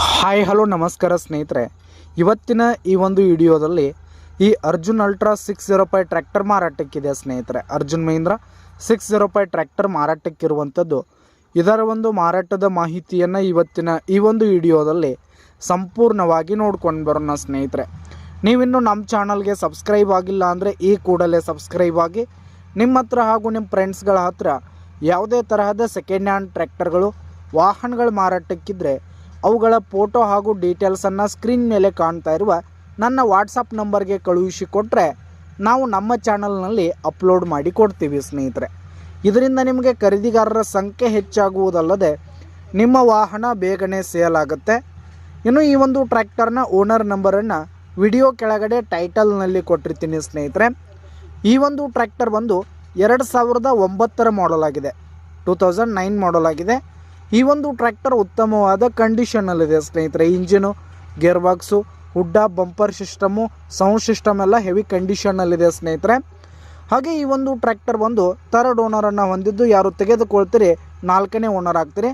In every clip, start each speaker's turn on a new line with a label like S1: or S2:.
S1: Hi hello ನಮಸ್ಕಾರ ಸ್ನೇಹಿತರೆ, ಇವತ್ತಿನ ಈ ಒಂದು ವಿಡಿಯೋದಲ್ಲಿ ಈ ಅರ್ಜುನ್ ಅಲ್ಟ್ರಾ 605 ಟ್ರ್ಯಾಕ್ಟರ್ ಮಾರಾಟಕ್ಕಿದೆ ಸ್ನೇಹಿತರೆ. ಅರ್ಜುನ್ ಮಹೀಂದ್ರ 605 ಟ್ರ್ಯಾಕ್ಟರ್ ಮಾರಾಟಕ್ಕಿರುವಂಥದ್ದು. ಇದರ ಒಂದು ಮಾರಾಟದ ಮಾಹಿತಿಯನ್ನು ಇವತ್ತಿನ ಈ ಒಂದು ವಿಡಿಯೋದಲ್ಲಿ ಸಂಪೂರ್ಣವಾಗಿ ನೋಡ್ಕೊಂಡು ಬರೋಣ ಸ್ನೇಹಿತರೆ. ನೀವಿನ್ನೂ ನಮ್ಮ ಚಾನಲ್ಗೆ ಸಬ್ಸ್ಕ್ರೈಬ್ ಆಗಿಲ್ಲ ಅಂದರೆ ಈ ಕೂಡಲೇ ಸಬ್ಸ್ಕ್ರೈಬ್ ಆಗಿ ನಿಮ್ಮ ಹತ್ರ ಹಾಗೂ ನಿಮ್ಮ ಫ್ರೆಂಡ್ಸ್ಗಳ ಹತ್ರ ಯಾವುದೇ ತರಹದ ಸೆಕೆಂಡ್ ಹ್ಯಾಂಡ್ ಟ್ರ್ಯಾಕ್ಟರ್ಗಳು ವಾಹನಗಳು ಮಾರಾಟಕ್ಕಿದ್ರೆ ಅವುಗಳ ಫೋಟೋ ಹಾಗೂ ಡೀಟೇಲ್ಸನ್ನು ಸ್ಕ್ರೀನ್ ಮೇಲೆ ಕಾಣ್ತಾ ಇರುವ ನನ್ನ ವಾಟ್ಸಪ್ ನಂಬರ್ಗೆ ಕಳುಹಿಸಿಕೊಟ್ರೆ ನಾವು ನಮ್ಮ ಚಾನಲ್ನಲ್ಲಿ ಅಪ್ಲೋಡ್ ಮಾಡಿ ಕೊಡ್ತೀವಿ ಸ್ನೇಹಿತರೆ. ಇದರಿಂದ ನಿಮಗೆ ಖರೀದಿಗಾರರ ಸಂಖ್ಯೆ ಹೆಚ್ಚಾಗುವುದಲ್ಲದೆ ನಿಮ್ಮ ವಾಹನ ಬೇಗನೆ ಸೇಲ್ ಆಗುತ್ತೆ. ಇನ್ನು ಈ ಒಂದು ಟ್ರ್ಯಾಕ್ಟರ್ನ ಓನರ್ ನಂಬರನ್ನು ವಿಡಿಯೋ ಕೆಳಗಡೆ ಟೈಟಲ್ನಲ್ಲಿ ಕೊಟ್ಟಿರ್ತೀನಿ ಸ್ನೇಹಿತರೆ. ಈ ಒಂದು ಟ್ರ್ಯಾಕ್ಟರ್ ಬಂದು 2009 ಮಾಡಲ್ ಆಗಿದೆ, 2009 ಮಾಡಲ್ ಆಗಿದೆ. ಈ ಒಂದು ಟ್ರ್ಯಾಕ್ಟರ್ ಉತ್ತಮವಾದ ಕಂಡೀಷನಲ್ಲಿದೆ ಸ್ನೇಹಿತರೆ. ಇಂಜಿನು, ಗೇರ್ ಬಾಕ್ಸು, ಹುಡ್ಡ, ಬಂಪರ್ ಸಿಸ್ಟಮು, ಸೌಂಡ್ ಸಿಸ್ಟಮ್ ಎಲ್ಲ ಹೆವಿ ಕಂಡೀಷನಲ್ಲಿದೆ ಸ್ನೇಹಿತರೆ. ಹಾಗೆ ಈ ಒಂದು ಟ್ರ್ಯಾಕ್ಟರ್ ಬಂದು ಥರ್ಡ್ ಓನರನ್ನು ಹೊಂದಿದ್ದು, ಯಾರು ತೆಗೆದುಕೊಳ್ತೀರಿ 4ನೇ ಓನರ್ ಆಗ್ತೀರಿ.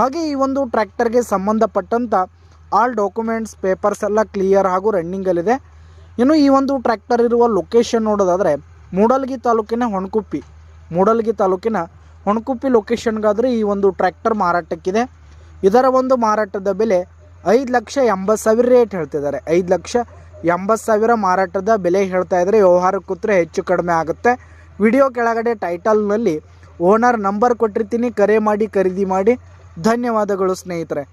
S1: ಹಾಗೆ ಈ ಒಂದು ಟ್ರ್ಯಾಕ್ಟರ್ಗೆ ಸಂಬಂಧಪಟ್ಟಂಥ ಆಲ್ ಡಾಕ್ಯುಮೆಂಟ್ಸ್ ಪೇಪರ್ಸ್ ಎಲ್ಲ ಕ್ಲಿಯರ್ ಹಾಗೂ ರನ್ನಿಂಗಲ್ಲಿದೆ. ಇನ್ನು ಈ ಒಂದು ಟ್ರ್ಯಾಕ್ಟರ್ ಇರುವ ಲೊಕೇಶನ್ ನೋಡೋದಾದರೆ ಮೂಡಲಗಿ ತಾಲೂಕಿನ ಹೊಣಕುಪ್ಪಿ ಲೊಕೇಶನ್ಗಾದರೆ ಈ ಒಂದು ಟ್ರ್ಯಾಕ್ಟರ್ ಮಾರಾಟಕ್ಕಿದೆ. ಇದರ ಒಂದು ಮಾರಾಟದ ಬೆಲೆ 5,80,000 ರೇಟ್ ಹೇಳ್ತಿದ್ದಾರೆ. 5,80,000 ಮಾರಾಟದ ಬೆಲೆ ಹೇಳ್ತಾ ಇದ್ದಾರೆ. ವ್ಯವಹಾರಕ್ಕೆ ಕೂತ್ರೆ ಹೆಚ್ಚು ಕಡಿಮೆ ಆಗುತ್ತೆ. ವಿಡಿಯೋ ಕೆಳಗಡೆ ಟೈಟಲ್ನಲ್ಲಿ ಓನರ್ ನಂಬರ್ ಕೊಟ್ಟಿರ್ತೀನಿ, ಕರೆ ಮಾಡಿ ಖರೀದಿ ಮಾಡಿ. ಧನ್ಯವಾದಗಳು ಸ್ನೇಹಿತರೆ.